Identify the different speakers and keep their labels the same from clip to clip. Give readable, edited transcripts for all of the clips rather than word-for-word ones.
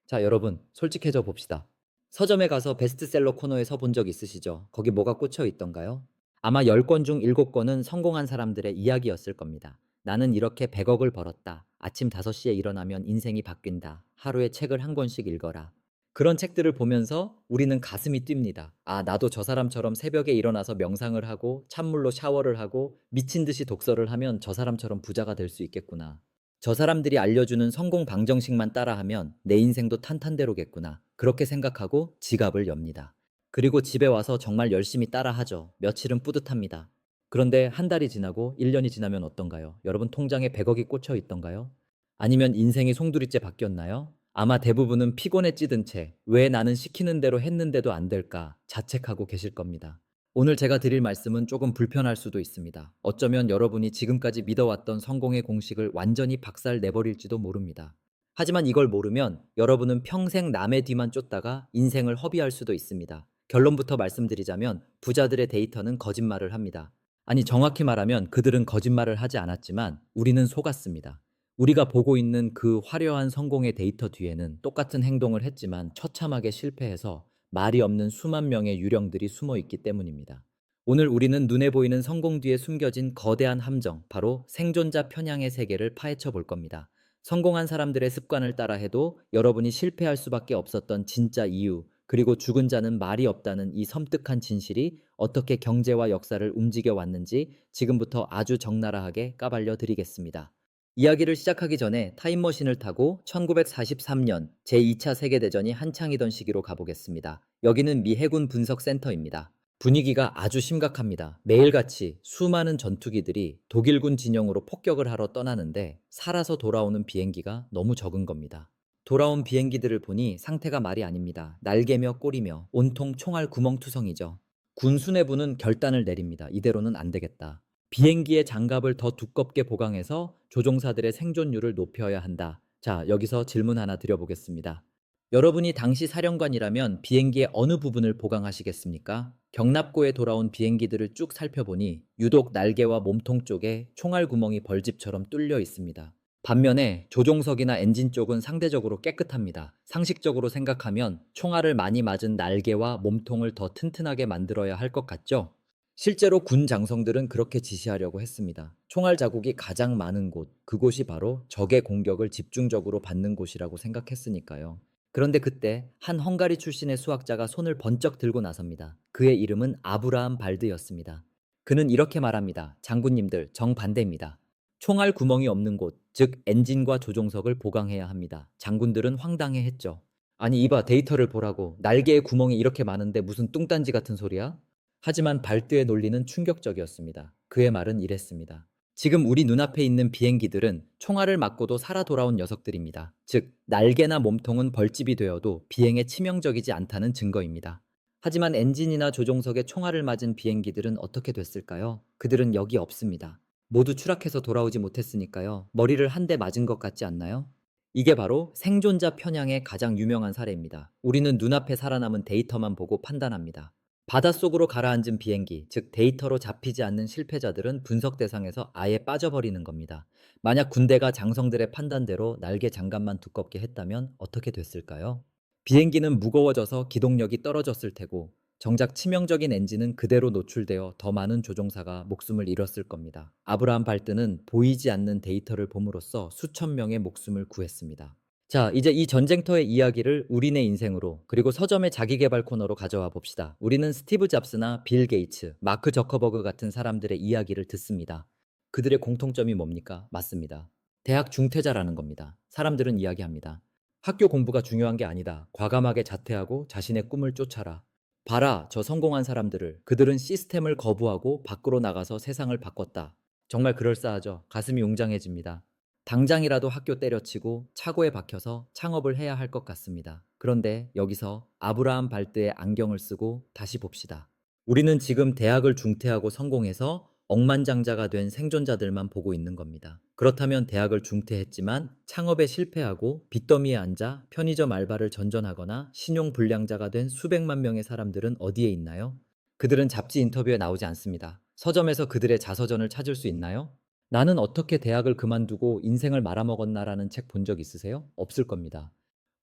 Speaker 1: 자, 여러분, 솔직해져 봅시다. 서점에 가서 베스트셀러 코너에 서 본 적 있으시죠? 거기 뭐가 꽂혀 있던가요? 아마 10권 중 7권은 성공한 사람들의 이야기였을 겁니다. 나는 이렇게 100억을 벌었다. 아침 5시에 일어나면 인생이 바뀐다. 하루에 책을 한 권씩 읽어라. 그런 책들을 보면서 우리는 가슴이 뜁니다. 아, 나도 저 사람처럼 새벽에 일어나서 명상을 하고 찬물로 샤워를 하고 미친 듯이 독서를 하면 저 사람처럼 부자가 될 수 있겠구나. 저 사람들이 알려주는 성공 방정식만 따라하면 내 인생도 탄탄대로겠구나. 그렇게 생각하고 지갑을 엽니다. 그리고 집에 와서 정말 열심히 따라하죠. 며칠은 뿌듯합니다. 그런데 한 달이 지나고 1년이 지나면 어떤가요? 여러분 통장에 100억이 꽂혀 있던가요? 아니면 인생이 송두리째 바뀌었나요? 아마 대부분은 피곤에 찌든 채 왜 나는 시키는 대로 했는데도 안 될까 자책하고 계실 겁니다. 오늘 제가 드릴 말씀은 조금 불편할 수도 있습니다. 어쩌면 여러분이 지금까지 믿어왔던 성공의 공식을 완전히 박살 내버릴지도 모릅니다. 하지만 이걸 모르면 여러분은 평생 남의 뒤만 쫓다가 인생을 허비할 수도 있습니다. 결론부터 말씀드리자면 부자들의 데이터는 거짓말을 합니다. 아니, 정확히 말하면 그들은 거짓말을 하지 않았지만 우리는 속았습니다. 우리가 보고 있는 그 화려한 성공의 데이터 뒤에는 똑같은 행동을 했지만 처참하게 실패해서 말이 없는 수만 명의 유령들이 숨어 있기 때문입니다. 오늘 우리는 눈에 보이는 성공 뒤에 숨겨진 거대한 함정, 바로 생존자 편향의 세계를 파헤쳐 볼 겁니다. 성공한 사람들의 습관을 따라 해도 여러분이 실패할 수밖에 없었던 진짜 이유, 그리고 죽은 자는 말이 없다는 이 섬뜩한 진실이 어떻게 경제와 역사를 움직여 왔는지 지금부터 아주 적나라하게 까발려 드리겠습니다. 이야기를 시작하기 전에 타임머신을 타고 1943년 제2차 세계대전이 한창이던 시기로 가보겠습니다. 여기는 미 해군 분석센터입니다. 분위기가 아주 심각합니다. 매일같이 수많은 전투기들이 독일군 진영으로 폭격을 하러 떠나는데 살아서 돌아오는 비행기가 너무 적은 겁니다. 돌아온 비행기들을 보니 상태가 말이 아닙니다. 날개며 꼬리며 온통 총알 구멍투성이죠. 군 수뇌부는 결단을 내립니다. 이대로는 안 되겠다. 비행기의 장갑을 더 두껍게 보강해서 조종사들의 생존율을 높여야 한다. 자, 여기서 질문 하나 드려보겠습니다. 여러분이 당시 사령관이라면 비행기의 어느 부분을 보강하시겠습니까? 경납고에 돌아온 비행기들을 쭉 살펴보니 유독 날개와 몸통 쪽에 총알 구멍이 벌집처럼 뚫려 있습니다. 반면에 조종석이나 엔진 쪽은 상대적으로 깨끗합니다. 상식적으로 생각하면 총알을 많이 맞은 날개와 몸통을 더 튼튼하게 만들어야 할 것 같죠? 실제로 군 장성들은 그렇게 지시하려고 했습니다. 총알 자국이 가장 많은 곳, 그곳이 바로 적의 공격을 집중적으로 받는 곳이라고 생각했으니까요. 그런데 그때 한 헝가리 출신의 수학자가 손을 번쩍 들고 나섭니다. 그의 이름은 아브라함 발드였습니다. 그는 이렇게 말합니다. 장군님들, 정반대입니다. 총알 구멍이 없는 곳, 즉 엔진과 조종석을 보강해야 합니다. 장군들은 황당해 했죠. 아니, 이봐, 데이터를 보라고. 날개에 구멍이 이렇게 많은데 무슨 뚱딴지 같은 소리야? 하지만 발드의 논리는 충격적이었습니다. 그의 말은 이랬습니다. 지금 우리 눈앞에 있는 비행기들은 총알을 맞고도 살아 돌아온 녀석들입니다. 즉, 날개나 몸통은 벌집이 되어도 비행에 치명적이지 않다는 증거입니다. 하지만 엔진이나 조종석에 총알을 맞은 비행기들은 어떻게 됐을까요? 그들은 여기 없습니다. 모두 추락해서 돌아오지 못했으니까요. 머리를 한 대 맞은 것 같지 않나요? 이게 바로 생존자 편향의 가장 유명한 사례입니다. 우리는 눈앞에 살아남은 데이터만 보고 판단합니다. 바닷속으로 가라앉은 비행기, 즉 데이터로 잡히지 않는 실패자들은 분석 대상에서 아예 빠져버리는 겁니다. 만약 군대가 장성들의 판단대로 날개 장갑만 두껍게 했다면 어떻게 됐을까요? 비행기는 무거워져서 기동력이 떨어졌을 테고 정작 치명적인 엔진은 그대로 노출되어 더 많은 조종사가 목숨을 잃었을 겁니다. 아브라함 발트는 보이지 않는 데이터를 봄으로써 수천 명의 목숨을 구했습니다. 자, 이제 이 전쟁터의 이야기를 우리네 인생으로, 그리고 서점의 자기계발 코너로 가져와 봅시다. 우리는 스티브 잡스나 빌 게이츠, 마크 저커버그 같은 사람들의 이야기를 듣습니다. 그들의 공통점이 뭡니까? 맞습니다. 대학 중퇴자라는 겁니다. 사람들은 이야기합니다. 학교 공부가 중요한 게 아니다. 과감하게 자퇴하고 자신의 꿈을 쫓아라. 봐라, 저 성공한 사람들을. 그들은 시스템을 거부하고 밖으로 나가서 세상을 바꿨다. 정말 그럴싸하죠. 가슴이 웅장해집니다. 당장이라도 학교 때려치고 차고에 박혀서 창업을 해야 할 것 같습니다. 그런데 여기서 아브라함 발드의 안경을 쓰고 다시 봅시다. 우리는 지금 대학을 중퇴하고 성공해서 억만장자가 된 생존자들만 보고 있는 겁니다. 그렇다면 대학을 중퇴했지만 창업에 실패하고 빚더미에 앉아 편의점 알바를 전전하거나 신용불량자가 된 수백만 명의 사람들은 어디에 있나요? 그들은 잡지 인터뷰에 나오지 않습니다. 서점에서 그들의 자서전을 찾을 수 있나요? 나는 어떻게 대학을 그만두고 인생을 말아먹었나라는 책 본 적 있으세요? 없을 겁니다.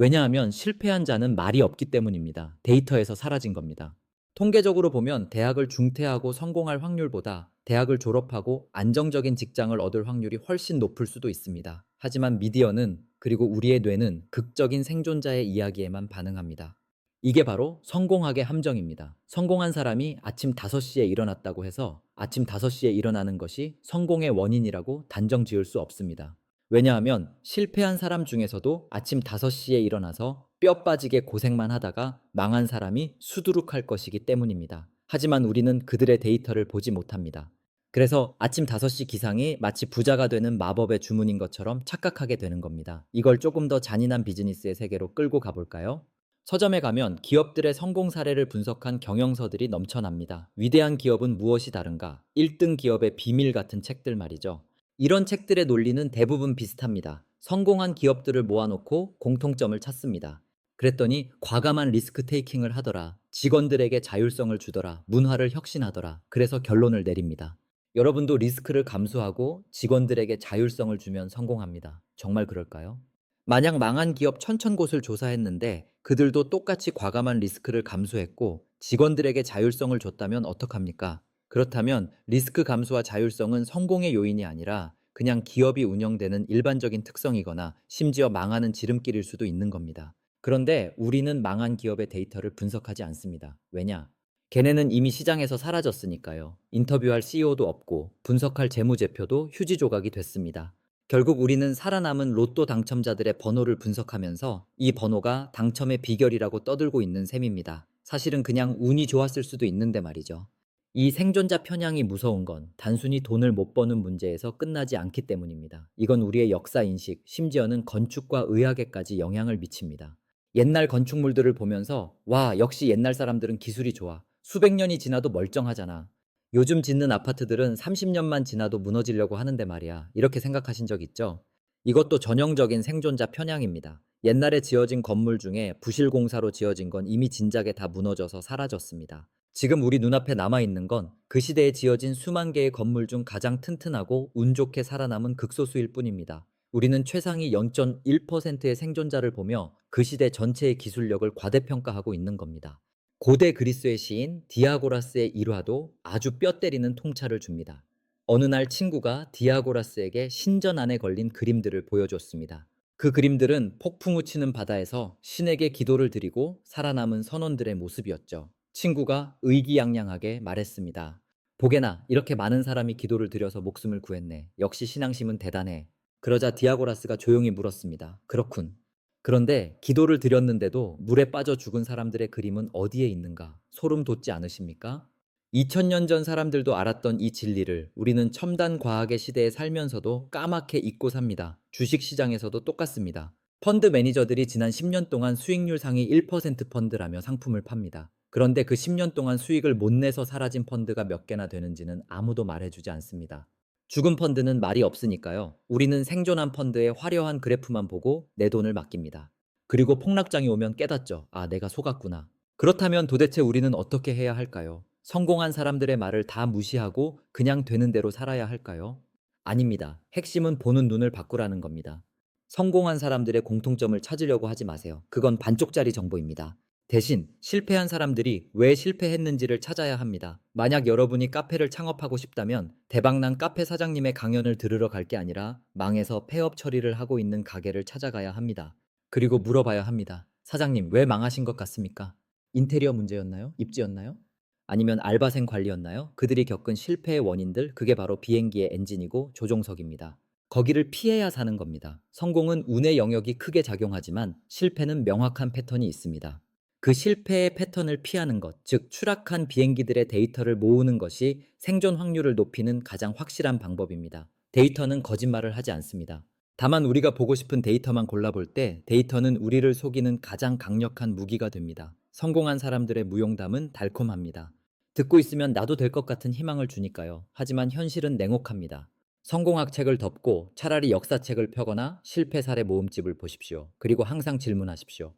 Speaker 1: 왜냐하면 실패한 자는 말이 없기 때문입니다. 데이터에서 사라진 겁니다. 통계적으로 보면 대학을 중퇴하고 성공할 확률보다 대학을 졸업하고 안정적인 직장을 얻을 확률이 훨씬 높을 수도 있습니다. 하지만 미디어는, 그리고 우리의 뇌는 극적인 생존자의 이야기에만 반응합니다. 이게 바로 성공학의 함정입니다. 성공한 사람이 아침 5시에 일어났다고 해서 아침 5시에 일어나는 것이 성공의 원인이라고 단정 지을 수 없습니다. 왜냐하면 실패한 사람 중에서도 아침 5시에 일어나서 뼈 빠지게 고생만 하다가 망한 사람이 수두룩할 것이기 때문입니다. 하지만 우리는 그들의 데이터를 보지 못합니다. 그래서 아침 5시 기상이 마치 부자가 되는 마법의 주문인 것처럼 착각하게 되는 겁니다. 이걸 조금 더 잔인한 비즈니스의 세계로 끌고 가볼까요? 서점에 가면 기업들의 성공 사례를 분석한 경영서들이 넘쳐납니다. 위대한 기업은 무엇이 다른가? 1등 기업의 비밀 같은 책들 말이죠. 이런 책들의 논리는 대부분 비슷합니다. 성공한 기업들을 모아놓고 공통점을 찾습니다. 그랬더니 과감한 리스크 테이킹을 하더라. 직원들에게 자율성을 주더라. 문화를 혁신하더라. 그래서 결론을 내립니다. 여러분도 리스크를 감수하고 직원들에게 자율성을 주면 성공합니다. 정말 그럴까요? 만약 망한 기업 1,000곳을 조사했는데 그들도 똑같이 과감한 리스크를 감수했고 직원들에게 자율성을 줬다면 어떡합니까? 그렇다면 리스크 감수와 자율성은 성공의 요인이 아니라 그냥 기업이 운영되는 일반적인 특성이거나 심지어 망하는 지름길일 수도 있는 겁니다. 그런데 우리는 망한 기업의 데이터를 분석하지 않습니다. 왜냐? 걔네는 이미 시장에서 사라졌으니까요. 인터뷰할 CEO도 없고 분석할 재무제표도 휴지 조각이 됐습니다. 결국 우리는 살아남은 로또 당첨자들의 번호를 분석하면서 이 번호가 당첨의 비결이라고 떠들고 있는 셈입니다. 사실은 그냥 운이 좋았을 수도 있는데 말이죠. 이 생존자 편향이 무서운 건 단순히 돈을 못 버는 문제에서 끝나지 않기 때문입니다. 이건 우리의 역사 인식, 심지어는 건축과 의학에까지 영향을 미칩니다. 옛날 건축물들을 보면서 와, 역시 옛날 사람들은 기술이 좋아. 수백 년이 지나도 멀쩡하잖아. 요즘 짓는 아파트들은 30년만 지나도 무너지려고 하는데 말이야. 이렇게 생각하신 적 있죠? 이것도 전형적인 생존자 편향입니다. 옛날에 지어진 건물 중에 부실공사로 지어진 건 이미 진작에 다 무너져서 사라졌습니다. 지금 우리 눈앞에 남아있는 건 그 시대에 지어진 수만 개의 건물 중 가장 튼튼하고 운 좋게 살아남은 극소수일 뿐입니다. 우리는 최상위 0.1%의 생존자를 보며 그 시대 전체의 기술력을 과대평가하고 있는 겁니다. 고대 그리스의 시인 디아고라스의 일화도 아주 뼈 때리는 통찰을 줍니다. 어느 날 친구가 디아고라스에게 신전 안에 걸린 그림들을 보여줬습니다. 그 그림들은 폭풍우 치는 바다에서 신에게 기도를 드리고 살아남은 선원들의 모습이었죠. 친구가 의기양양하게 말했습니다. 보게나, 이렇게 많은 사람이 기도를 드려서 목숨을 구했네. 역시 신앙심은 대단해. 그러자 디아고라스가 조용히 물었습니다. 그렇군. 그런데 기도를 드렸는데도 물에 빠져 죽은 사람들의 그림은 어디에 있는가? 소름 돋지 않으십니까? 2000년 전 사람들도 알았던 이 진리를 우리는 첨단 과학의 시대에 살면서도 까맣게 잊고 삽니다. 주식시장에서도 똑같습니다. 펀드 매니저들이 지난 10년 동안 수익률 상위 1% 펀드라며 상품을 팝니다. 그런데 그 10년 동안 수익을 못 내서 사라진 펀드가 몇 개나 되는지는 아무도 말해주지 않습니다. 죽은 펀드는 말이 없으니까요. 우리는 생존한 펀드의 화려한 그래프만 보고 내 돈을 맡깁니다. 그리고 폭락장이 오면 깨닫죠. 아, 내가 속았구나. 그렇다면 도대체 우리는 어떻게 해야 할까요? 성공한 사람들의 말을 다 무시하고 그냥 되는 대로 살아야 할까요? 아닙니다. 핵심은 보는 눈을 바꾸라는 겁니다. 성공한 사람들의 공통점을 찾으려고 하지 마세요. 그건 반쪽짜리 정보입니다. 대신 실패한 사람들이 왜 실패했는지를 찾아야 합니다. 만약 여러분이 카페를 창업하고 싶다면 대박난 카페 사장님의 강연을 들으러 갈 게 아니라 망해서 폐업 처리를 하고 있는 가게를 찾아가야 합니다. 그리고 물어봐야 합니다. 사장님, 왜 망하신 것 같습니까? 인테리어 문제였나요? 입지였나요? 아니면 알바생 관리였나요? 그들이 겪은 실패의 원인들, 그게 바로 비행기의 엔진이고 조종석입니다. 거기를 피해야 사는 겁니다. 성공은 운의 영역이 크게 작용하지만 실패는 명확한 패턴이 있습니다. 그 실패의 패턴을 피하는 것, 즉 추락한 비행기들의 데이터를 모으는 것이 생존 확률을 높이는 가장 확실한 방법입니다. 데이터는 거짓말을 하지 않습니다. 다만 우리가 보고 싶은 데이터만 골라볼 때 데이터는 우리를 속이는 가장 강력한 무기가 됩니다. 성공한 사람들의 무용담은 달콤합니다. 듣고 있으면 나도 될 것 같은 희망을 주니까요. 하지만 현실은 냉혹합니다. 성공학 책을 덮고 차라리 역사책을 펴거나 실패 사례 모음집을 보십시오. 그리고 항상 질문하십시오.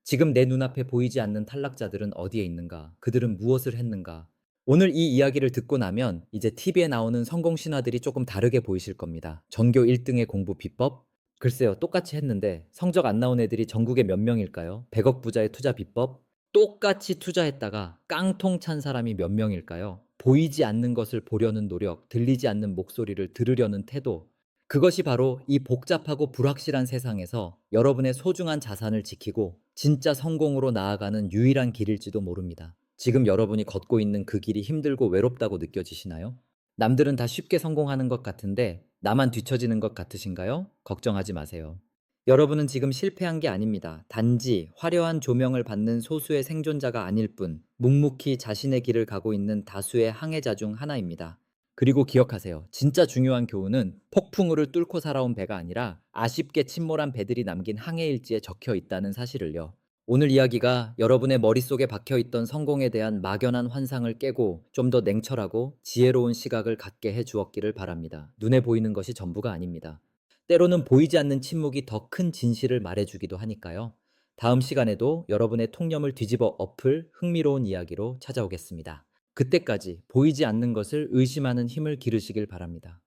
Speaker 1: 지금 내 눈앞에 보이지 않는 탈락자들은 어디에 있는가? 그들은 무엇을 했는가? 오늘 이 이야기를 듣고 나면 이제 TV에 나오는 성공 신화들이 조금 다르게 보이실 겁니다. 전교 1등의 공부 비법, 글쎄요, 똑같이 했는데 성적 안 나온 애들이 전국에 몇 명일까요? 100억 부자의 투자 비법? 똑같이 투자했다가 깡통 찬 사람이 몇 명일까요? 보이지 않는 것을 보려는 노력, 들리지 않는 목소리를 들으려는 태도. 그것이 바로 이 복잡하고 불확실한 세상에서 여러분의 소중한 자산을 지키고 진짜 성공으로 나아가는 유일한 길일지도 모릅니다. 지금 여러분이 걷고 있는 그 길이 힘들고 외롭다고 느껴지시나요? 남들은 다 쉽게 성공하는 것 같은데 나만 뒤처지는 것 같으신가요? 걱정하지 마세요. 여러분은 지금 실패한 게 아닙니다. 단지 화려한 조명을 받는 소수의 생존자가 아닐 뿐 묵묵히 자신의 길을 가고 있는 다수의 항해자 중 하나입니다. 그리고 기억하세요. 진짜 중요한 교훈은 폭풍우를 뚫고 살아온 배가 아니라 아쉽게 침몰한 배들이 남긴 항해일지에 적혀 있다는 사실을요. 오늘 이야기가 여러분의 머릿속에 박혀있던 성공에 대한 막연한 환상을 깨고 좀 더 냉철하고 지혜로운 시각을 갖게 해 주었기를 바랍니다. 눈에 보이는 것이 전부가 아닙니다. 때로는 보이지 않는 침묵이 더 큰 진실을 말해주기도 하니까요. 다음 시간에도 여러분의 통념을 뒤집어 엎을 흥미로운 이야기로 찾아오겠습니다. 그때까지 보이지 않는 것을 의심하는 힘을 기르시길 바랍니다.